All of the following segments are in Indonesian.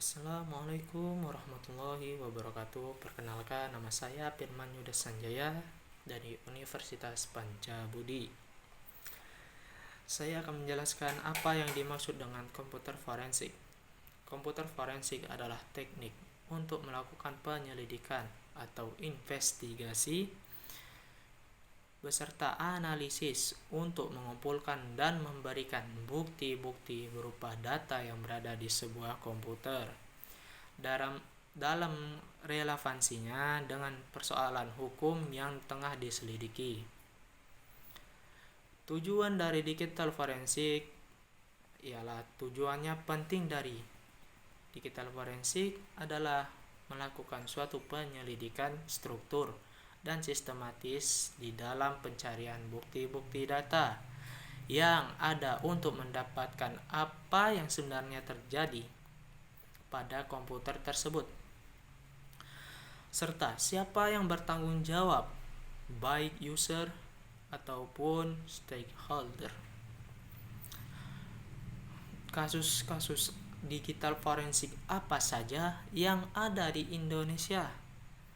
Assalamualaikum warahmatullahi wabarakatuh. Perkenalkan, nama saya Firman Yuda Sanjaya dari Universitas Pancabudi. Saya akan menjelaskan apa yang dimaksud dengan komputer forensik. Komputer forensik adalah teknik untuk melakukan penyelidikan atau investigasi beserta analisis untuk mengumpulkan dan memberikan bukti-bukti berupa data yang berada di sebuah komputer dalam relevansinya dengan persoalan hukum yang tengah diselidiki. Tujuan dari digital forensik ialah tujuannya penting dari digital forensik adalah melakukan suatu penyelidikan struktur dan sistematis di dalam pencarian bukti-bukti data yang ada untuk mendapatkan apa yang sebenarnya terjadi pada komputer tersebut, serta siapa yang bertanggung jawab, baik user ataupun stakeholder. Kasus-kasus digital forensik apa saja yang ada di Indonesia?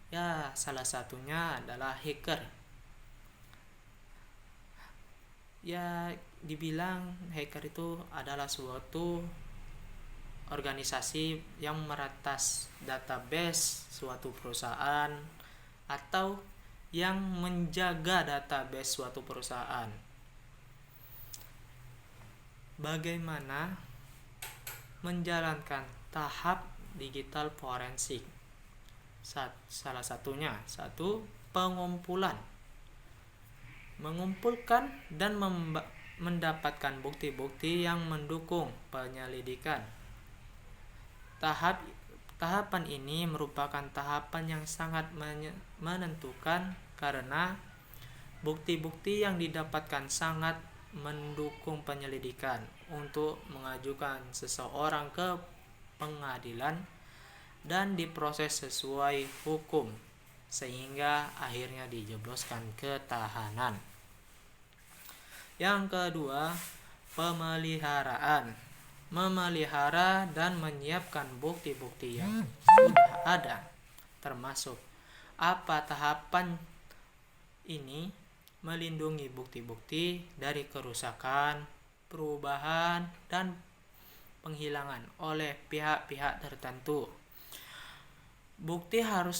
Ya, salah satunya adalah hacker. Ya, dibilang hacker itu adalah suatu organisasi yang meretas database suatu perusahaan atau yang menjaga database suatu perusahaan. Bagaimana menjalankan tahap digital forensik? Salah satunya, pengumpulan, mengumpulkan dan mendapatkan bukti-bukti yang mendukung penyelidikan. Tahapan ini merupakan tahapan yang sangat menentukan karena bukti-bukti yang didapatkan sangat mendukung penyelidikan untuk mengajukan seseorang ke pengadilan dan diproses sesuai hukum sehingga akhirnya dijebloskan ke tahanan. Yang kedua, pemeliharaan. Memelihara dan menyiapkan bukti-bukti yang sudah ada, termasuk apa tahapan ini melindungi bukti-bukti dari kerusakan, perubahan, dan penghilangan oleh pihak-pihak tertentu. Bukti harus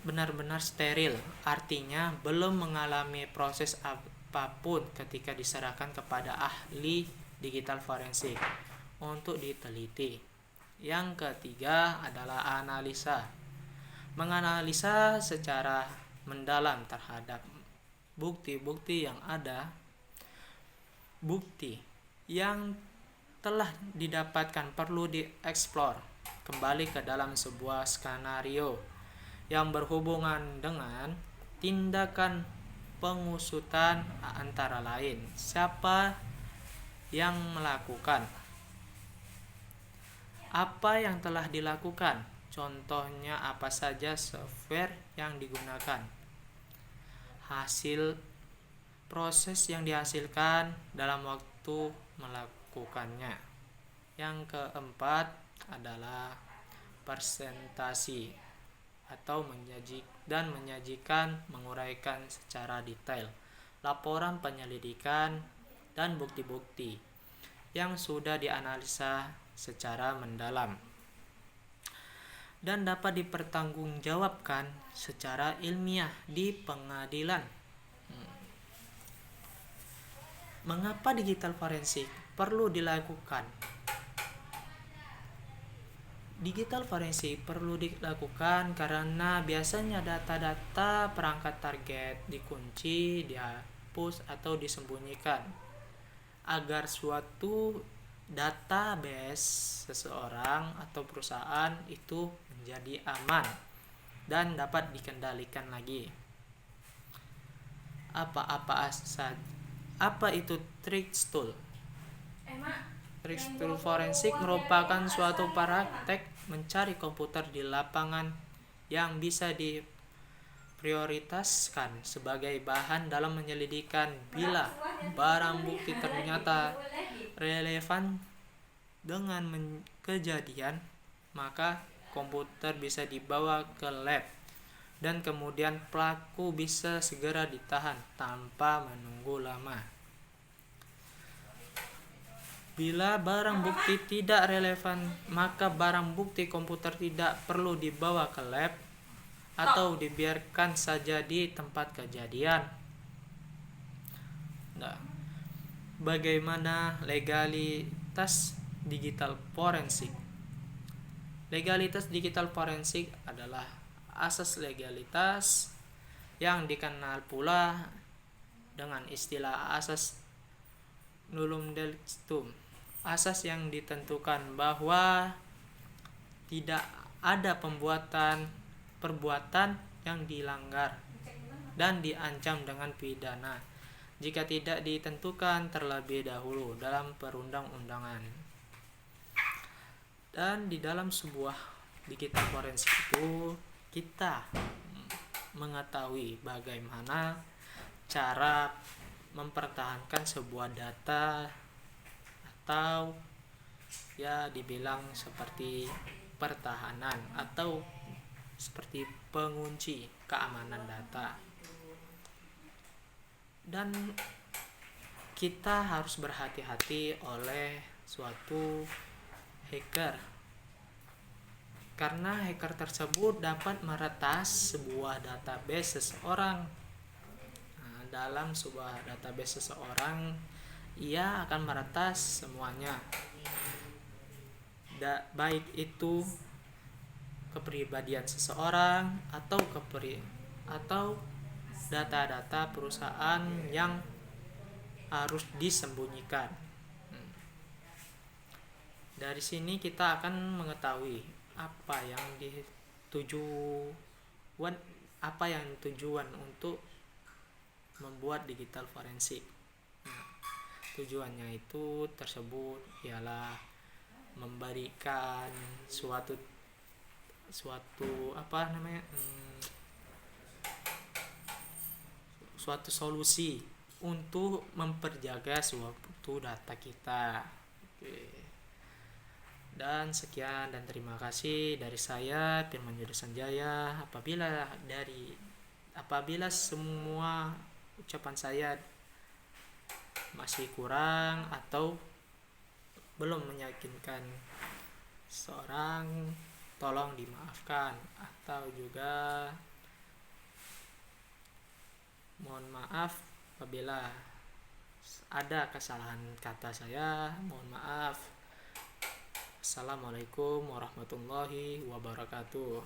benar-benar steril, artinya belum mengalami proses apapun ketika diserahkan kepada ahli digital forensik untuk diteliti. Yang ketiga adalah analisa. Menganalisa secara mendalam terhadap bukti-bukti yang ada. Bukti yang telah didapatkan perlu dieksplor kembali ke dalam sebuah skenario yang berhubungan dengan tindakan pengusutan, antara lain siapa yang melakukan, apa yang telah dilakukan, contohnya apa saja software yang digunakan, hasil proses yang dihasilkan dalam waktu melakukannya. Yang keempat adalah presentasi atau menyajikan, menguraikan secara detail laporan penyelidikan dan bukti-bukti yang sudah dianalisa secara mendalam dan dapat dipertanggungjawabkan secara ilmiah di pengadilan. Mengapa digital forensik perlu dilakukan? Digital forensik perlu dilakukan karena biasanya data-data perangkat target dikunci, dihapus, atau disembunyikan agar suatu database seseorang atau perusahaan itu menjadi aman dan dapat dikendalikan lagi. Apa itu tricks tool? Tricks tool forensik merupakan suatu praktek mencari komputer di lapangan yang bisa diprioritaskan sebagai bahan dalam menyelidikan bila barang bukti ternyata relevan dengan kejadian maka komputer bisa dibawa ke lab dan kemudian pelaku bisa segera ditahan tanpa menunggu lama. Bila barang bukti tidak relevan, maka barang bukti komputer tidak perlu dibawa ke lab atau dibiarkan saja di tempat kejadian. Nah, bagaimana legalitas digital forensik? Legalitas digital forensik adalah asas legalitas yang dikenal pula dengan istilah asas nullum delictum. Asas yang ditentukan bahwa tidak ada perbuatan yang dilanggar dan diancam dengan pidana jika tidak ditentukan terlebih dahulu dalam perundang-undangan. Dan di dalam sebuah digital forensik itu kita mengetahui bagaimana cara mempertahankan sebuah data atau ya dibilang seperti pertahanan atau seperti pengunci keamanan data. Dan kita harus berhati-hati oleh suatu hacker, karena hacker tersebut dapat meretas sebuah database seseorang. Dalam sebuah database seseorang, ia akan meretas semuanya, baik itu kepribadian seseorang atau data-data perusahaan yang harus disembunyikan. Dari sini kita akan mengetahui apa yang tujuan untuk membuat digital forensik. Tujuannya itu tersebut ialah memberikan suatu solusi untuk memperjaga suatu data kita. Oke. Dan sekian dan terima kasih dari saya Firman Yudha Sanjaya. Apabila semua ucapan saya masih kurang atau belum meyakinkan seorang, tolong dimaafkan, atau juga mohon maaf apabila ada kesalahan kata saya, mohon maaf. Assalamualaikum warahmatullahi wabarakatuh.